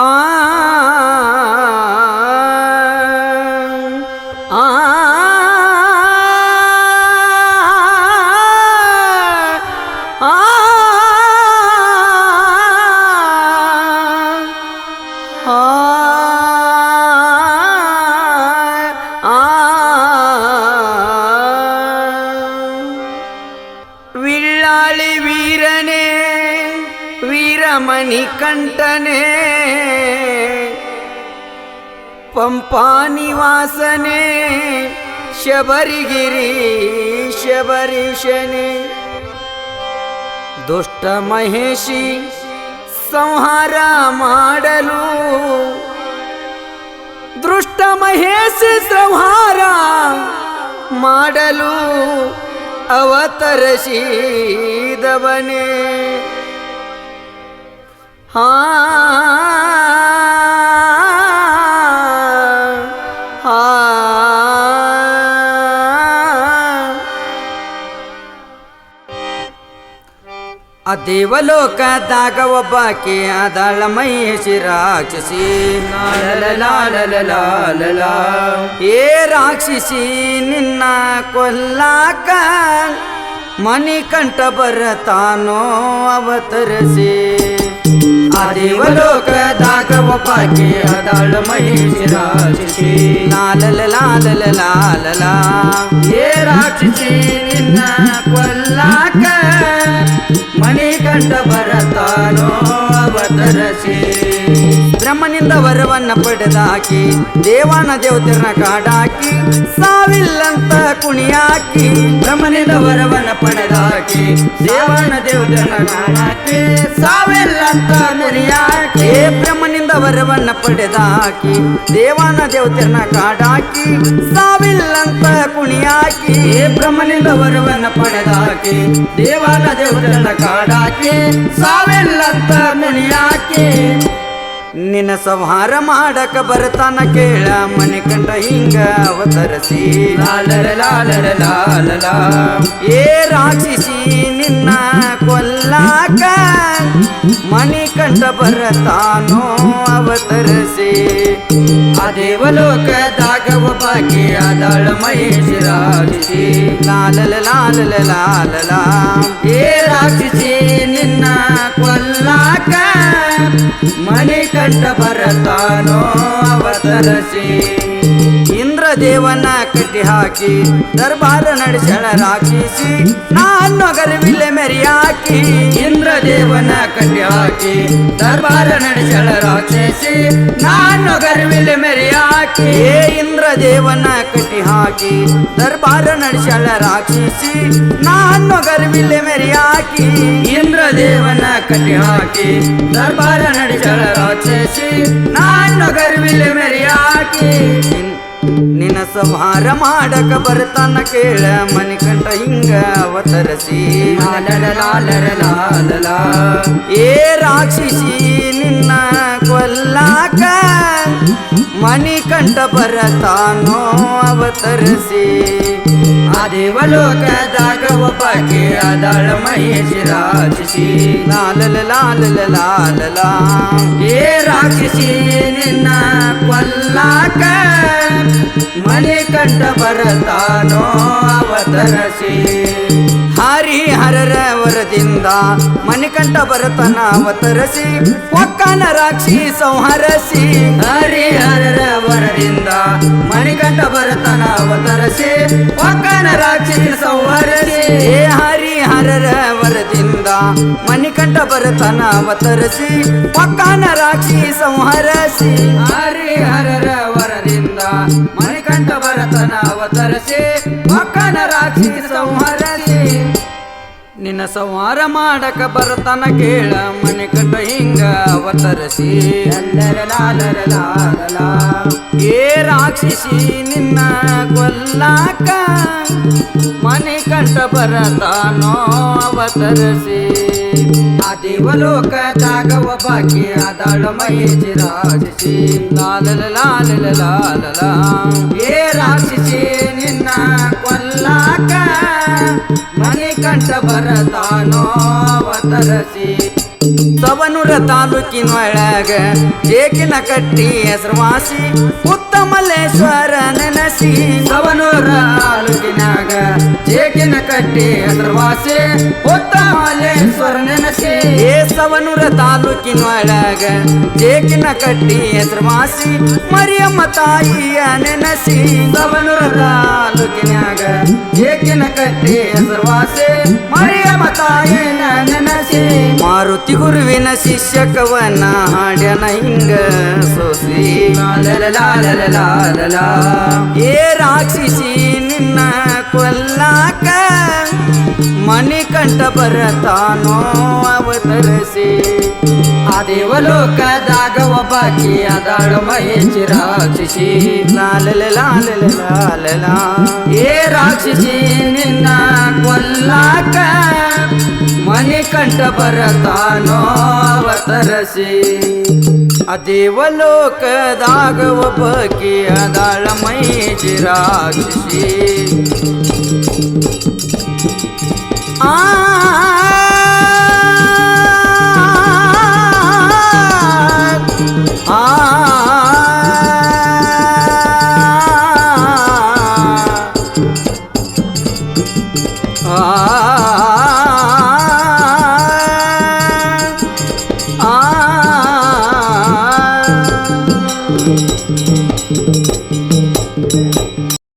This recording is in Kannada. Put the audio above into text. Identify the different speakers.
Speaker 1: ಆ ಆ ವಿಳ್ಳಾಳಿ ವೀರನೇ ವೀರಮಣಿಕಂಠನೇ ಪಂಪಾ ನಿವಾಸನೇ ಶಬರಿಗಿರಿ ಶಬರೀಶನೇ ದುಷ್ಟ ಮಹೇಶಿ ಸಂಹಾರ ಮಾಡಲು ದೃಷ್ಟ ಮಹೇಶಿ ಸಂಹಾರ ಮಾಡಲು ಅವತರಿಸಿದವನೇ ಹಾ ಹಾ ಆ ದೇವಲೋಕದಾಗ ಒಬ್ಬಾಕೆ ಅದಳ ಮಹೇಶಿ ರಾಕ್ಷಸಿ ಲಾಲಲಾಲಲಾಲಲ ಏ ರಾಕ್ಷಸಿ ನಿನ್ನ ಕೊಲ್ಲಾಕ ಮಣಿಕಂಠ ಬರತಾನೋ ಅವತರಿಸಿ ಆ ದೇವಲೋಕದಾಗ ಒಬ್ಬಾಕೆ ಅದಳ ಮಹೇಶಿ ರಾಕ್ಷಸಿ ಲಾಲಲಾಲಲಾಲಲ ಏ ರಾಕ್ಷಸಿ ನಿನ್ನ ಕೊಲ್ಲಾಕ ಮಣಿಕಂಠ ಬರತಾನೋ ಅವತರಿಸಿ ಬ್ರಹ್ಮನಿಂದ ವರವನ್ನ ಪಡೆದಾಕಿ ದೇವಾನ ದೇವತೆಯರನ್ನ ಕಾಡಾಕಿ ಸಾವಿಲ್ಲಂತ ಕುಣಿಯಾಕಿ ಬ್ರಹ್ಮನಿಂದ ವರವನ್ನ ಪಡೆದಾಕಿ ದೇವಾನ ದೇವತೆಯರನ್ನ ಕಾಡಾಕಿ ಸಾವಿಲ್ಲಂತ ಕುಣಿಯಾಕಿ ಬ್ರಹ್ಮನಿಂದ ವರವನ್ನ ಪಡೆದಾಕಿ ದೇವಾನ ದೇವತೆಯರನ್ನ ಕಾಡಾಕಿ ಸಾವಿಲ್ಲಂತ ಕುಣಿಯಾಕಿ ಬ್ರಹ್ಮನಿಂದ ವರವನ್ನ ಪಡೆದಾಕಿ ದೇವಾನ ದೇವತೆಯರನ್ನ ಕಾಡಾಕಿ ಸಾವಿಲ್ಲಂತ ಕುಣಿಯಾಕಿ ನಿನ್ನ ಸಂಹಾರ ಮಾಡಕ ಬರತಾನ ಕೇಳ ಮಣಿಕಂಠ ಹಿಂಗ ಅವತರಿಸಿ ಲಾಲಲಾಲಲಾಲಲ ಏ ರಾಕ್ಷಸಿ ನಿನ್ನ ಕೊಲ್ಲಾಕ ಮಣಿಕಂಠ ಬರತಾನೋ ಅವತರಿಸಿ ಆ ದೇವಲೋಕದಾಗ ಒಬ್ಬಾಕೆ ಅದಳ ಮಹೇಶಿ ರಾಕ್ಷಸಿ ಲಾಲಲಾಲಲಾಲಲ ಏ ರಾಕ್ಷಸಿ ನಿನ್ನ ಕೊಲ್ಲಾಕ ಮಣಿಕಂಠ ಬರತಾನೋ ಅವತರಿಸಿ ಇಂದ್ರದೇವನ ಕಟ್ಟಿ ಹಾಕಿ ದರ್ಬಾರ ನಡೆಸಳ ರಾಕ್ಷಸಿ ನಾನು ಗರ್ವಿಲೆ ಮೆರಿಯಾಕಿ ಇಂದ್ರದೇವನ ಕಟ್ಟಿ ಹಾಕಿ ದರ್ಬಾರ ನಡೆಸಳ ರಾಕ್ಷಸಿ ನಾನು ಗರ್ವಿಲೆ ಮೆರಿಯಾಕಿ ಇಂದ್ರದೇವನ ಕಟ್ಟಿ ಹಾಕಿ ದರ್ಬಾರ ನಡೆಸಳ ರಾಕ್ಷಸಿ ನಾನು ಗರ್ವಿಲೆ ಮೆರಿಯಾಕಿ ಇಂದ್ರದೇವನ ಕಟ್ಟಿ ಹಾಕಿ ದರ್ಬಾರ ನಡೆಸಳ ರಾಕ್ಷಸಿ ನಾನು ಗರ್ವಿಲೆ ಮೆರಿಯಾಕಿ ನಿನ್ನ ಸಂಹಾರ ಮಾಡಕ ಬರ್ತಾನ ಕೇಳ ಮಣಿಕಂಠ ಹಿಂಗ ಅವತರಿಸಿ ಲಾಲಲಾಲಲಾಲಲ ಏ ರಾಕ್ಷಸಿ ನಿನ್ನ ಕೊಲ್ಲಾಕ ಮಣಿಕಂಠ ಬರತಾನೋ ಅವತರಿಸಿ ಆ ದೇವಲೋಕದಾಗ ಒಬ್ಬಾಕೆ ಅದಳ ಮಹೇಶಿ ರಾಕ್ಷಸಿ ಲಾಲಲಾಲಲಾಲಲ ಏ ರಾಕ್ಷಸಿ ನಿನ್ನ ಕೊಲ್ಲಾಕ ಮಣಿಕಂಠ ಬರತಾನೋ ಅವತರಿಸಿ ಹರಿಹರರ ವರದಿಂದ ಮಣಿಕಂಠ ಬರತನ ಅವತರಿಸಿ ಒಕ್ಕನ ರಾಕ್ಷಿ ಸಂಹರಿಸಿ ಹರಿಹರರ ವರದಿಂದ ಮಣಿಕಂಠ ಬರತನ ಅವತರಿಸಿ ಒಕ್ಕನ ರಾಕ್ಷಿ ಸಂಹರಿಸಿ ಹರಿಹರರ ವರದಿಂದ ಮಣಿಕಂಠ ಬರತನ ಅವತರಿಸಿ ಒಕ್ಕನ ರಾಕ್ಷಿ ಸಂಹರಿಸಿ ಹರಿಹರರ ವರದಿಂದ ಮಣಿಕಂಠ ಬರತನ ಅವತರಿಸಿ ಒಕ್ಕನ ರಾಕ್ಷಿ ಸಂಹರಿಸಿ ನಿನ್ನ ಸಂಹಾರ ಮಾಡಕ ಬರತನ ಕೇಳ ಮಣಿಕಂಠ ಹಿಂಗ ಅವತರಿಸಿ ಲಾಲಲಾಲಲಾಲಲ ಏ ರಾಕ್ಷಸಿ ನಿನ್ನ ಕೊಲ್ಲಾಕ ಮಣಿಕಂಠ ಬರತಾನೋ ಅವತರಿಸಿ ಆ ದೇವಲೋಕದಾಗ ಒಬ್ಬಾಕೆ ಅದಳ ಮಹೇಶಿ ರಾಕ್ಷಸಿ ಲಾಲಲಾಲಲಾಲಲ ಏ ರಾಕ್ಷಸಿ ನಿನ್ನ ಕೊಲ್ಲಾಕ ಮಣಿಕಂಠ ಬರತಾನೋ ಅವತರಿಸಿ ಸವಣೂರ ತಾಲೂಕಿನೊಳಗ ಜೇಕಿನ ಕಟ್ಟಿ ಹೆಸರುವಾಸಿ ಉತ್ತಮಲ್ಲೇಶ್ವರ ನೆನಸಿ ಸವಣೂರ ತಾಲೂಕಿನಾಗ ಜೇಕಿನ ಕಟ್ಟಿ ಹೆಸರುವಾಸಿ ಉತ್ತಮಲ್ಲೇಶ್ವರ ನೆನಸಿ ಸವಣೂರ ತಾಲೂಕಿನೊಳಗ ಜೇಕಿನ ಕಟ್ಟಿ ಹೆಸರುವಾಸಿ ಮರಿಯಮ್ಮ ತಾಯಿಯ ನೆನಸಿ ಸವಣೂರ ತಾಲೂಕಿನಾಗ ಜೇಕಿನ ಕಟ್ಟಿ ಹೆಸರುವಾಸಿ ಮರಿಯಮ್ಮ ತಾಯಿಯ ನೆನಸಿ ಮಾರುತಿ ಗುರುವಿನ ಶಿಷ್ಯಕವನ ಹಾಡ್ಯನ ಹಿಂಗ ಸೋಸಿ ಲಾಲಲ ಏ ರಾಕ್ಷಸಿ ನಿನ್ನ ಕೊಲ್ಲಾಕ ಮಣಿಕಂಠ ಬರತಾನೋ ಅವತರಿಸಿ ಆ ದೇವಲೋಕದಾಗ ಒಬ್ಬಾಕಿ ಅದಾಳ ಮಹೇಶಿ ರಾಕ್ಷಸಿ ಲಾಲಲ ಏ ರಾಕ್ಷಸಿ ನಿನ್ನ ಕೊಲ್ಲಾಕ ಮಣಿಕಂಠ ಬರತಾನೋ ಅವತರಿಸಿ ಆ ದೇವಲೋಕದಾಗ ಒಬ್ಬಾಕಿ ಅದಾಳ ಮಹೇಶಿ ರಾಕ್ಷಸಿ